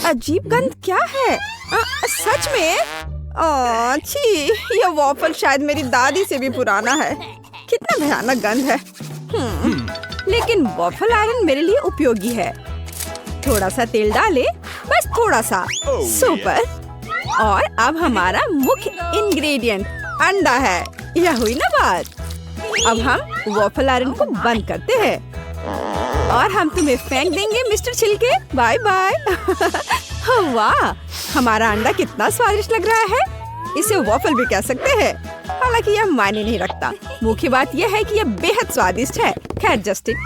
अजीब गंध क्या है? सच में? छी, यह वॉफल शायद मेरी दादी से भी पुराना है। कितना भयानक गंध है। लेकिन वॉफल आयरन मेरे लिए उपयोगी है। थोड़ा सा तेल डाले, बस थोड़ा सा। सुपर। और अब हमारा मुख्य इंग्रेडिएंट अंडा है। यह हुई ना बात। अब हम वॉफल आयरन को बंद करते हैं और हम तुम्हें फेंक देंगे मिस्टर छिलके। Bye bye. वाह, हमारा अंडा कितना स्वादिष्ट लग रहा है। इसे वॉफल भी कह सकते हैं, हालांकि यह मायने नहीं रखता। मुख्य बात यह है कि यह बेहद स्वादिष्ट है। खैर जस्टिन,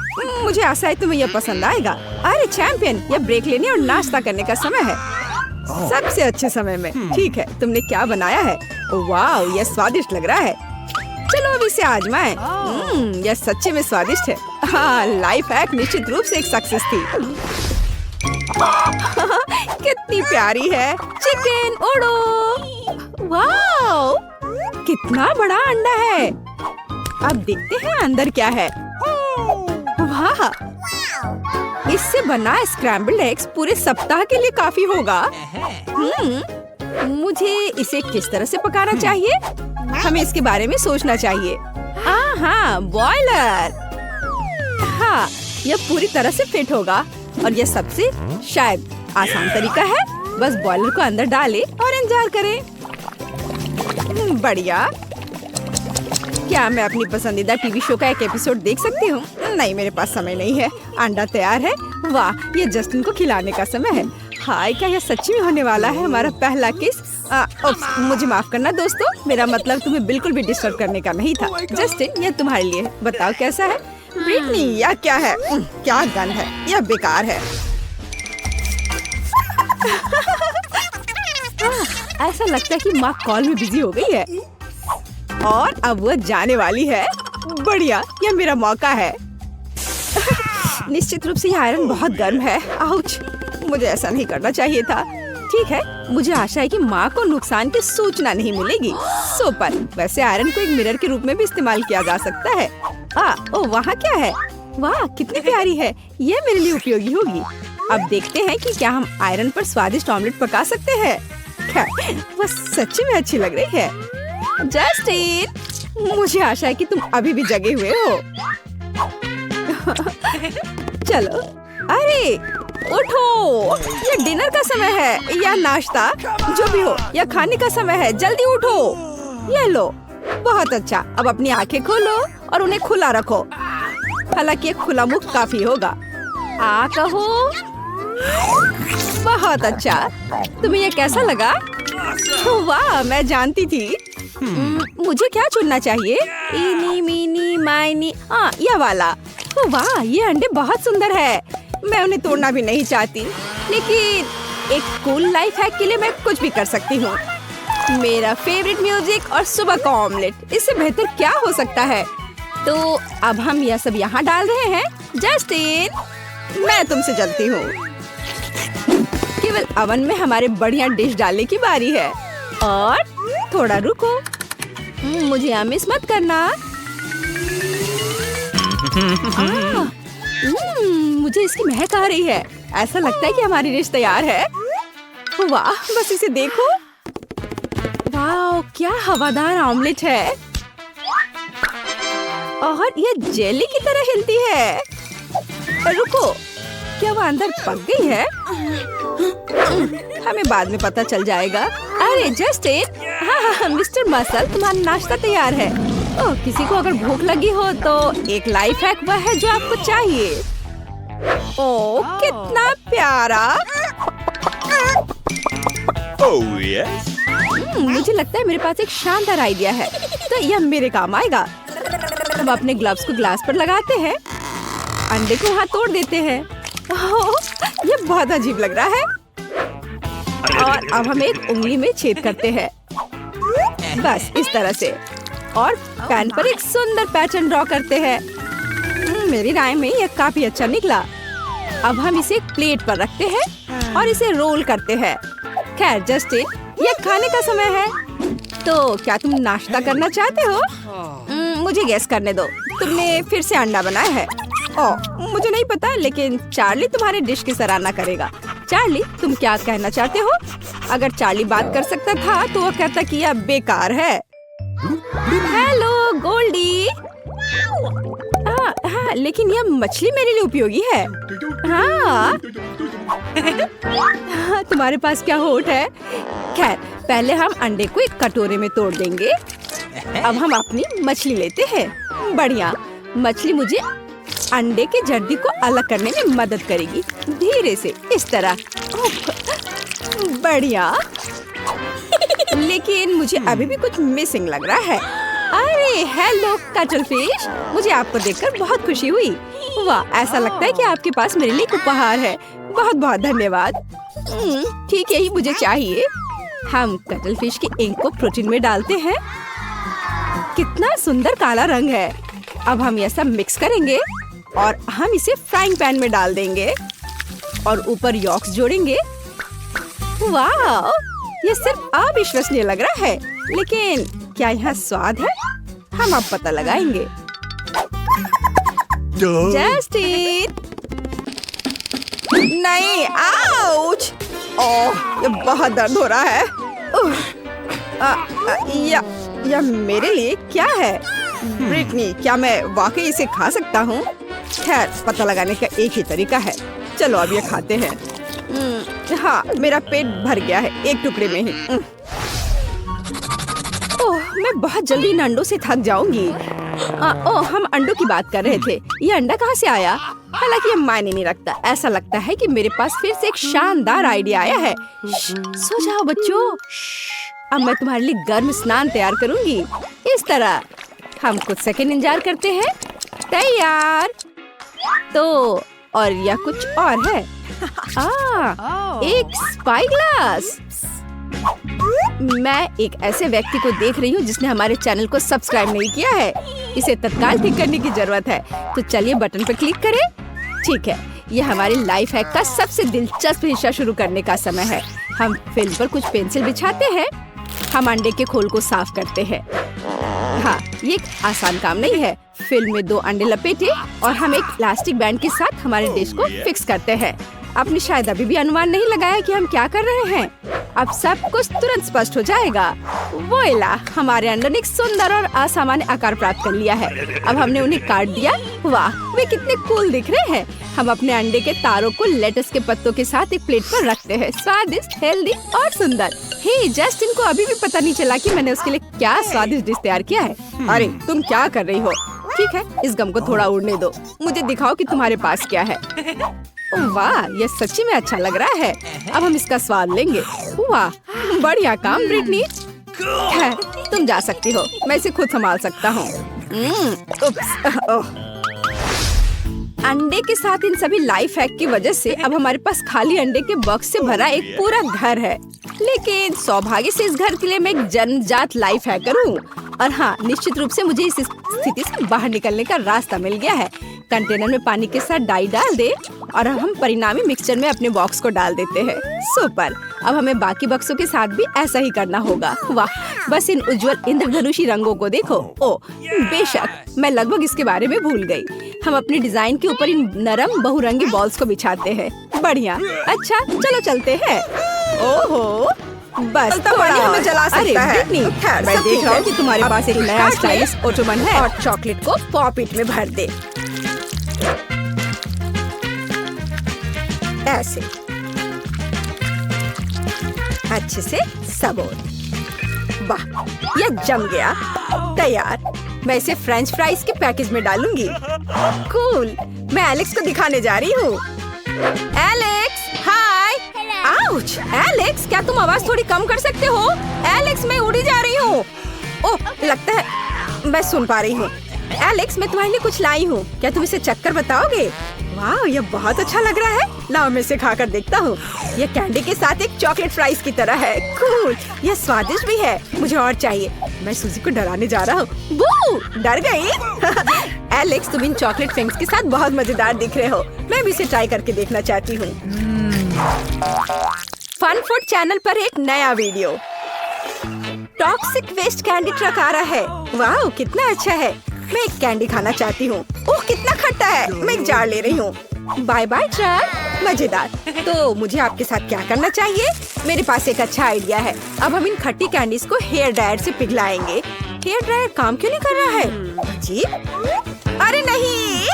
मुझे आशा है तुम्हें यह पसंद आएगा। अरे चैंपियन, यह ब्रेक लेने और नाश्ता करने का समय है। सबसे अच्छे समय में। ठीक है, तुमने क्या बनाया है? वाह, यह स्वादिष्ट लग रहा है। चलो अब इसे आजमाएं। यह सच्चे में स्वादिष्ट है। हाँ, लाइफ हैक निश्चित रूप से एक सक्सेस थी। कितनी प्यारी है। चिकन उड़ो। वाह, कितना बड़ा अंडा है। अब देखते हैं अंदर क्या है। वाह, इससे बना स्क्रैम्बल्ड एग्स पूरे सप्ताह के लिए काफी होगा। मुझे इसे किस तरह से पकाना चाहिए? हमें इसके बारे में सोचना चाहिए। हाँ, बॉयलर। हाँ, यह पूरी तरह से फिट होगा और यह सबसे शायद आसान तरीका है। बस बॉयलर को अंदर डालें और इंतजार करें। बढ़िया। क्या मैं अपनी पसंदीदा टीवी शो का एक एपिसोड देख सकती हूँ? नहीं, मेरे पास समय नहीं है। अंडा तैयार है। वाह, ये जस्टिन को खिलाने का समय है। हाय, क्या यह सच्ची में होने वाला है हमारा पहला किस? मुझे माफ करना दोस्तों, मेरा मतलब तुम्हें बिल्कुल भी डिस्टर्ब करने का नहीं था। जस्टिन, यह तुम्हारे लिए है। बताओ कैसा है? ब्रिटनी, यह क्या है? क्या गंध है, यह बेकार है। ऐसा लगता है कि माँ कॉल में बिजी हो गई है और अब वह जाने वाली है। बढ़िया, यह मेरा मौका है। निश्चित रूप से यह आयरन बहुत गर्म है। आउच, मुझे ऐसा नहीं करना चाहिए था। ठीक है, मुझे आशा है कि माँ को नुकसान की सूचना नहीं मिलेगी। सुपर। वैसे आयरन को एक मिरर के रूप में भी इस्तेमाल किया जा सकता है। ओ, वहाँ क्या है? वाह, कितनी प्यारी है। यह मेरे लिए उपयोगी होगी। अब देखते हैं कि क्या हम आयरन पर स्वादिष्ट ऑमलेट पका सकते हैं। वह सच्ची में अच्छी लग रही है। जस्टिन, मुझे आशा है कि तुम अभी भी जगे हुए हो। चलो, अरे उठो, ये डिनर का समय है या नाश्ता, जो भी हो, यह खाने का समय है। जल्दी उठो। ये लो। बहुत अच्छा। अब अपनी आंखें खोलो और उन्हें खुला रखो। हालांकि खुला मुख काफी होगा। कहो। बहुत अच्छा। तुम्हें यह कैसा लगा? वाह, मैं जानती थी। मुझे क्या चुनना चाहिए? इनी मीनी माइनी। यह वाला। वाह, ये अंडे बहुत सुंदर है। मैं उन्हें तोड़ना भी नहीं चाहती, लेकिन एक कूल लाइफ हैक के लिए मैं कुछ भी कर सकती हूँ। मेरा फेवरेट म्यूजिक और सुबह का ऑमलेट, इससे बेहतर क्या हो सकता है? तो अब हम यह सब यहाँ डाल रहे हैं। जस्टिन, मैं तुमसे जलती हूँ। केवल अवन में हमारे बढ़िया डिश डालने की बारी है। और थोड़ा रुको, मुझे यहाँ मिस मत करना। मुझे इसकी महक आ रही है। ऐसा लगता है कि हमारी डिश तैयार है। वाह, बस इसे देखो। वाह, क्या हवादार ऑमलेट है और यह जेली की तरह हिलती है। रुको, क्या वो अंदर पक गई है? हमें बाद में पता चल जाएगा। अरे जस्टिन, हाँ, मिस्टर मसल, तुम्हारा नाश्ता तैयार है। किसी को अगर भूख लगी हो तो एक लाइफ हैक वह है जो आपको चाहिए। कितना प्यारा। yes. मुझे लगता है मेरे पास एक शानदार आइडिया है, तो यह मेरे काम आएगा। अब अपने ग्लव्स को ग्लास पर लगाते हैं, अंडे को वहाँ तोड़ देते हैं। यह बहुत अजीब लग रहा है। और अब हम एक उंगली में छेद करते हैं, बस इस तरह से, और पैन पर एक सुंदर पैटर्न ड्रॉ करते हैं। मेरी राय में यह काफी अच्छा निकला। अब हम इसे एक प्लेट पर रखते हैं और इसे रोल करते हैं। खैर जस्टिन, यह खाने का समय है, तो क्या तुम नाश्ता करना चाहते हो? मुझे गेस करने दो, तुमने फिर से अंडा बनाया है। मुझे नहीं पता, लेकिन चार्ली तुम्हारे डिश की सराहना करेगा। चार्ली, तुम क्या कहना चाहते हो? अगर चार्ली बात कर सकता था तो वो कहता कि यह बेकार है। हेलो गोल्डी। हाँ, लेकिन यह मछली मेरे लिए उपयोगी है। हाँ, तुम्हारे पास क्या होठ है? खैर, पहले हम अंडे को एक कटोरे में तोड़ देंगे। अब हम अपनी मछली लेते हैं। बढ़िया, मछली मुझे अंडे के जर्दी को अलग करने में मदद करेगी। धीरे से, इस तरह। बढ़िया। लेकिन मुझे अभी भी कुछ मिसिंग लग रहा है। अरे हेलो कटल फिश, मुझे आपको देखकर बहुत खुशी हुई। वाह, ऐसा लगता है कि आपके पास मेरे लिए एक उपहार है। बहुत बहुत धन्यवाद। ठीक, यही मुझे चाहिए। हम कटल फिश की इंक को प्रोटीन में डालते हैं। कितना सुंदर काला रंग है। अब हम यह सब मिक्स करेंगे और हम इसे फ्राइंग पैन में डाल देंगे और ऊपर यॉक्स जोड़ेंगे। वाह, ये सिर्फ अविश्वसनीय लग रहा है, लेकिन क्या यहाँ स्वाद है? हम अब पता लगाएंगे। जस्टिन, नहीं, आउच! ओह, ये बहुत दर्द हो रहा है। यह मेरे लिए क्या है? ब्रिटनी, क्या मैं वाकई इसे खा सकता हूँ? खैर, पता लगाने का एक ही तरीका है। चलो अब ये खाते हैं। हाँ, मेरा पेट भर गया है एक टुकड़े में ही। ओह, मैं बहुत जल्दी इन अंडों से थक जाऊंगी। ओह, हम अंडों की बात कर रहे थे। ये अंडा कहाँ से आया? हालांकि ये मायने नहीं रखता। ऐसा लगता है कि मेरे पास फिर से एक शानदार आइडिया आया है। सो जाओ बच्चों, अब मैं तुम्हारे लिए गर्म स्नान तैयार करूंगी। इस तरह हम कुछ सेकंड इंतजार करते हैं। तैयार। तो और यह कुछ और है। एक स्पाई ग्लास। मैं एक ऐसे व्यक्ति को देख रही हूँ जिसने हमारे चैनल को सब्सक्राइब नहीं किया है। इसे तत्काल ठीक करने की जरूरत है। तो चलिए बटन पर क्लिक करें। ठीक है, यह हमारे लाइफ हैक का सबसे दिलचस्प हिस्सा शुरू करने का समय है। हम फिल्म पर कुछ पेंसिल बिछाते हैं। हम अंडे के खोल को साफ करते हैं। हाँ, ये एक आसान काम नहीं है। फिल्म में 2 अंडे लपेटे और हम एक प्लास्टिक बैंड के साथ हमारे डिश को फिक्स करते हैं। आपने शायद अभी भी अनुमान नहीं लगाया कि हम क्या कर रहे हैं। अब सब कुछ तुरंत स्पष्ट हो जाएगा। वोइला, हमारे अंडों ने एक सुंदर और असामान्य आकार प्राप्त कर लिया है। अब हमने उन्हें काट दिया। वाह, वे कितने कूल दिख रहे हैं। हम अपने अंडे के तारों को लेटस के पत्तों के साथ एक प्लेट पर रखते हैं। स्वादिष्ट, हेल्दी और सुंदर। हे, जस्टिन को अभी भी पता नहीं चला कि मैंने उसके लिए क्या स्वादिष्ट डिश तैयार किया है। अरे, तुम क्या कर रही हो? ठीक है, इस गम को थोड़ा उड़ने दो। मुझे दिखाओ कि तुम्हारे पास क्या है। वाह, यह सच्ची में अच्छा लग रहा है। अब हम इसका स्वाद लेंगे। वाह, बढ़िया काम ब्रिटनी। है, तुम जा सकती हो, मैं इसे खुद संभाल सकता हूँ। अंडे के साथ इन सभी लाइफ हैक की वजह से अब हमारे पास खाली अंडे के बॉक्स से भरा एक पूरा घर है। लेकिन सौभाग्य से इस घर के लिए मैं एक जन्मजात लाइफ हैकर हूँ। और हाँ, निश्चित रूप से मुझे इस स्थिति से बाहर निकलने का रास्ता मिल गया है। कंटेनर में पानी के साथ डाई डाल दे और हम परिणामी मिक्सचर में अपने बॉक्स को डाल देते हैं। सुपर, अब हमें बाकी बक्सों के साथ भी ऐसा ही करना होगा। वाह, बस इन उज्जवल इंद्रधनुषी रंगों को देखो। ओ, बेशक, मैं लगभग इसके बारे में भूल गई। हम अपने डिजाइन के ऊपर इन नरम बहुरंगी बॉल्स को बिछाते हैं। बढ़िया। अच्छा, चलो चलते हैं। ओहो, बस पानी हमें जला सकता है। मैं देख रहा हूँ कि तुम्हारे पास एक नया स्टाइलिश ओटोमन है। और चॉकलेट को पॉपिट में भर दे। ऐसे अच्छे से सबोर। वाह, यह जम गया। तैयार। मैं इसे फ्रेंच फ्राइज के पैकेज में डालूंगी। कूल, मैं एलेक्स को दिखाने जा रही हूँ। एलेक्स, हाय। आउच, एलेक्स, क्या तुम आवाज थोड़ी कम कर सकते हो? एलेक्स, मैं उड़ी जा रही हूँ। ओह, लगता है मैं सुन पा रही हूँ। एलेक्स, मैं तुम्हारे लिए कुछ लाई हूँ। क्या तुम इसे चखकर बताओगे? वाह, यह बहुत अच्छा लग रहा है। लाओ, मैं इसे खाकर देखता हूँ। यह कैंडी के साथ एक चॉकलेट फ्राइज की तरह है। कूल, यह स्वादिष्ट भी है। मुझे और चाहिए। मैं सूजी को डराने जा रहा हूँ। बू, डर गई? एलेक्स, तुम इन चॉकलेट फिंग्स के साथ बहुत मजेदार दिख रहे हो। मैं भी इसे ट्राई करके देखना चाहती हूँ। फन फूड चैनल पर एक नया video. Toxic waste candy truck आ रहा है। वाह, कितना अच्छा है। मैं एक कैंडी खाना चाहती हूँ। ओह, कितना खट्टा है। मैं एक जार ले रही हूँ। Bye bye truck. मजेदार। तो मुझे आपके साथ क्या करना चाहिए? मेरे पास एक अच्छा आइडिया है। अब हम इन खट्टी कैंडीज को हेयर ड्रायर से पिघलाएंगे। हेयर ड्रायर काम क्यों नहीं कर रहा है? अजीब। अरे नहीं,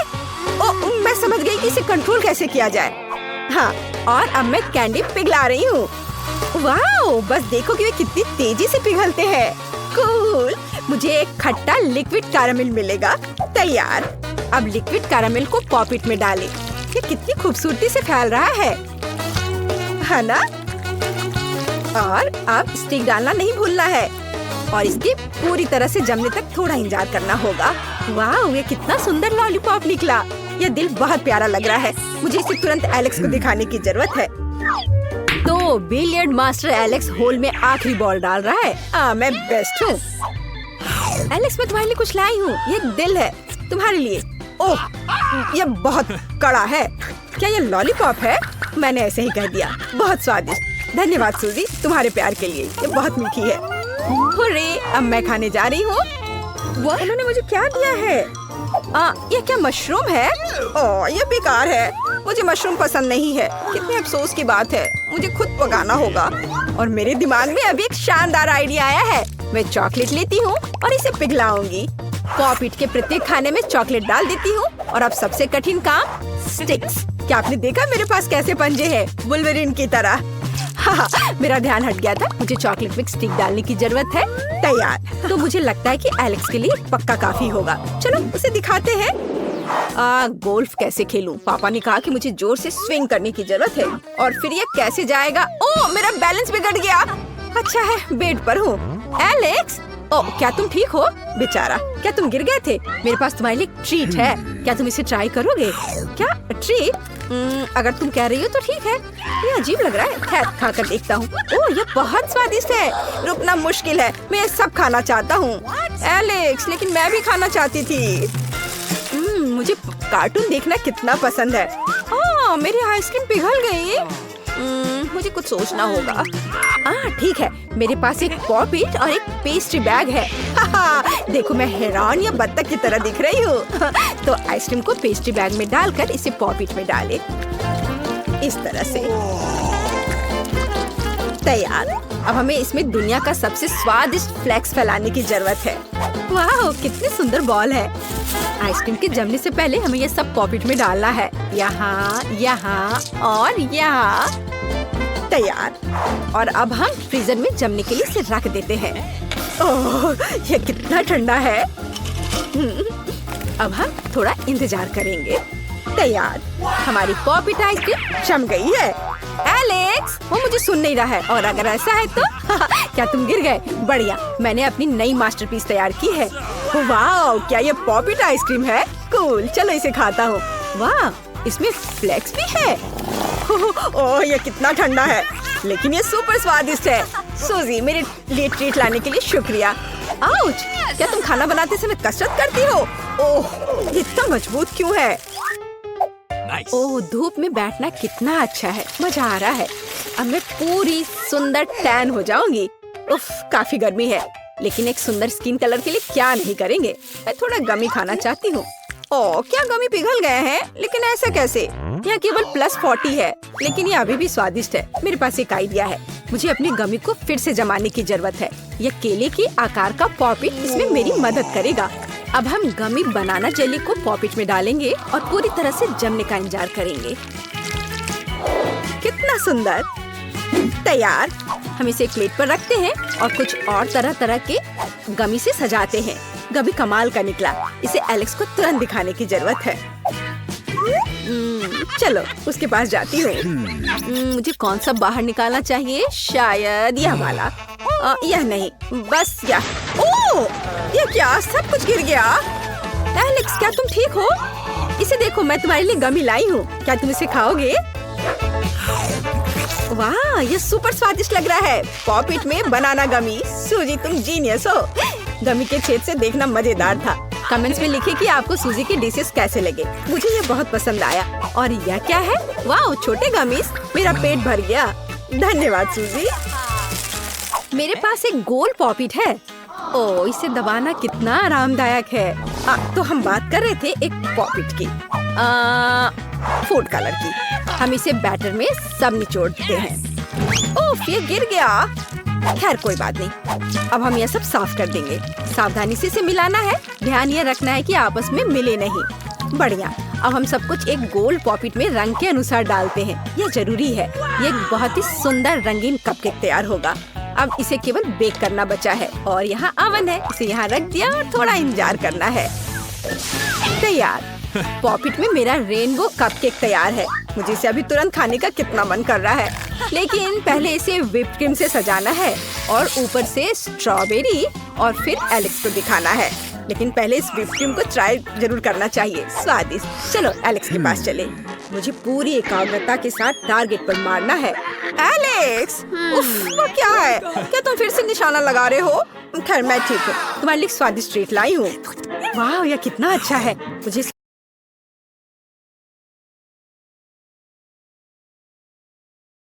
मैं समझ गई कि इसे कंट्रोल कैसे किया जाए। हाँ, और अब मैं कैंडी पिघला रही हूँ। वाओ, बस देखो कि वे कितनी तेजी से पिघलते हैं। कूल। मुझे एक खट्टा लिक्विड कैरामेल मिलेगा। तैयार। अब लिक्विड कैरामेल को पॉपिट में डालें। ये कितनी खूबसूरती से फैल रहा है ना? और अब स्टिक डालना नहीं भूलना है और इसके पूरी तरह से जमने तक थोड़ा इंतजार करना होगा। वाह, ये कितना सुंदर लॉलीपॉप निकला। यह दिल बहुत प्यारा लग रहा है। मुझे इसे तुरंत एलेक्स को दिखाने की जरूरत है। तो बिलियर्ड मास्टर एलेक्स होल में आखिरी बॉल डाल रहा है। मैं बेस्ट हूँ। एलेक्स, मैं तुम्हारे लिए कुछ लाई हूँ। ये एक दिल है तुम्हारे लिए। ओह, यह बहुत कड़ा है। क्या यह लॉलीपॉप है? मैंने ऐसे ही कह दिया। बहुत स्वादिष्ट। धन्यवाद सूजी, तुम्हारे प्यार के लिए। ये बहुत मीठी है। हुर्रे, अब मैं खाने जा रही हूँ। वो उन्होंने मुझे क्या दिया है? ये क्या मशरूम है? ओह, ये बेकार है। मुझे मशरूम पसंद नहीं है। कितने अफसोस की बात है। मुझे खुद पकाना होगा। और मेरे दिमाग में अभी एक शानदार आइडिया आया है। मैं चॉकलेट लेती हूँ और इसे पिघलाऊंगी। पॉपिट के प्रत्येक खाने में चॉकलेट डाल देती हूँ। और अब सबसे कठिन काम, स्टिक्स। क्या आपने देखा मेरे पास कैसे पंजे हैं? वुल्वरीन की तरह। हाँ, मेरा ध्यान हट गया था। मुझे चॉकलेट में स्टिक डालने की जरूरत है। तैयार। तो मुझे लगता है कि एलेक्स के लिए पक्का काफी होगा। चलो उसे दिखाते हैं। गोल्फ कैसे खेलूं? पापा ने कहा कि मुझे जोर से स्विंग करने की जरूरत है। और फिर ये कैसे जाएगा? ओह, मेरा बैलेंस बिगड़ गया। अच्छा है, बेड पर हूँ। एलेक्स, ओह, क्या तुम ठीक हो? बेचारा, क्या तुम गिर गए थे? मेरे पास तुम्हारे लिए ट्रीट है। क्या तुम इसे ट्राई करोगे? क्या ट्रीट? अगर तुम कह रही हो तो ठीक है। ये अजीब लग रहा है। खैर, खाकर देखता हूँ। ओह, ये बहुत स्वादिष्ट है। रुकना मुश्किल है। मैं ये सब खाना चाहता हूँ। एलेक्स, लेकिन मैं भी खाना चाहती थी। मुझे कार्टून देखना कितना पसंद है। मेरी आइसक्रीम पिघल गई। मुझे कुछ सोचना होगा। ठीक है, मेरे पास एक पॉपिट और एक पेस्ट्री बैग है। देखो, मैं हैरान या बत्तख की तरह दिख रही हूँ। तो आइसक्रीम को पेस्ट्री बैग में डालकर इसे पॉपिट में डालें। इस तरह से। तैयार। अब हमें इसमें दुनिया का सबसे स्वादिष्ट फ्लेक्स फैलाने की जरूरत है। वाह, कितनी सुंदर बॉल है। आइसक्रीम के जमने से पहले हमें ये सब पॉपिट में डालना है। यहाँ, यहाँ और यहाँ। तैयार। और अब हम फ्रीजर में जमने के लिए इसे रख देते हैं। ओह, ये कितना ठंडा है। अब हम थोड़ा इंतजार करेंगे। तैयार। हमारी पॉपिट आइसक्रीम जम गई है। एलेक्स, वो मुझे सुन नहीं रहा है। और अगर ऐसा है तो क्या तुम गिर गए? बढ़िया, मैंने अपनी नई मास्टरपीस तैयार की है। वाह, क्या ये पॉपिट आइसक्रीम है? कूल, चलो इसे खाता हूँ। वाह, इसमें फ्लेक्स भी है। ओह, ये कितना ठंडा है, लेकिन ये सुपर स्वादिष्ट है। सूजी, मेरे लिए ट्रीट लाने के लिए शुक्रिया। आउच, क्या तुम खाना बनाते समय कसरत करती हो? ओह, इतना मजबूत क्यों है? ओह, धूप में बैठना कितना अच्छा है। मजा आ रहा है। अब मैं पूरी सुंदर टैन हो जाऊंगी। उफ, काफी गर्मी है, लेकिन एक सुंदर स्किन कलर के लिए क्या नहीं करेंगे। मैं थोड़ा गमी खाना चाहती हूँ। ओह, क्या गमी पिघल गए हैं? लेकिन ऐसा कैसे? यहाँ केवल +40 है, लेकिन ये अभी भी स्वादिष्ट है। मेरे पास एक आइडिया है। मुझे अपनी गमी को फिर से जमाने की जरूरत है। यह केले के आकार का पॉपिट इसमें मेरी मदद करेगा। अब हम गमी बनाना जेली को पॉपिट में डालेंगे और पूरी तरह से जमने का इंतजार करेंगे। कितना सुंदर। तैयार। हम इसे प्लेट पर रखते हैं और कुछ और तरह तरह के गमी से सजाते हैं। गमी कमाल का निकला। इसे एलेक्स को तुरंत दिखाने की जरूरत है। चलो उसके पास जाती हूँ। मुझे कौन सा बाहर निकालना चाहिए? शायद यह वाला। यह नहीं, बस यह। ओह, ये क्या? सब कुछ गिर गया। एलेक्स, क्या तुम ठीक हो? इसे देखो, मैं तुम्हारे लिए गमी लाई हूँ। क्या तुम इसे खाओगे? वाह, ये सुपर स्वादिष्ट लग रहा है। पॉपिट में बनाना गमी। सूजी, तुम जीनियस हो। गमी के छेद से देखना मजेदार था। कमेंट्स में लिखिए कि आपको सूजी की डिशेस कैसे लगे। मुझे ये बहुत पसंद आया। और यह क्या है? वाह, छोटे गमीज। मेरा पेट भर गया। धन्यवाद सूजी। मेरे पास एक गोल पॉपिट है। ओह, इसे दबाना कितना आरामदायक है। तो हम बात कर रहे थे एक पॉपिट की। फूड कलर की। हम इसे बैटर में सब निचोड़ते हैं। ओफ, ये गिर गया। खैर कोई बात नहीं, अब हम यह सब साफ कर देंगे। सावधानी से इसे मिलाना है। ध्यान ये रखना है कि आपस में मिले नहीं। बढ़िया। अब हम सब कुछ एक गोल पॉकेट में रंग के अनुसार डालते हैं। यह जरूरी है। ये एक बहुत ही सुंदर रंगीन कपकेक तैयार होगा। अब इसे केवल बेक करना बचा है और यहाँ ओवन है। इसे यहाँ रख दिया और थोड़ा इंतजार करना है। तैयार। पॉकेट में मेरा रेनबो कपकेक तैयार है। मुझे इसे अभी तुरंत खाने का कितना मन कर रहा है, लेकिन पहले इसे व्हिप्ड क्रीम से सजाना है और ऊपर से स्ट्रॉबेरी और फिर एलेक्स को दिखाना है। लेकिन पहले इस व्हिप्ड क्रीम को ट्राई जरूर करना चाहिए। स्वादिष्ट। चलो एलेक्स के पास चले। मुझे पूरी एकाग्रता के साथ टारगेट पर मारना है। एलेक्स, उफ, वो क्या है? क्या तुम फिर से निशाना लगा रहे हो? खैर मैं ठीक हूँ। तुम्हारे लिए स्वादिष्ट ट्रीट लाई हूँ। वाह, यह कितना अच्छा है। मुझे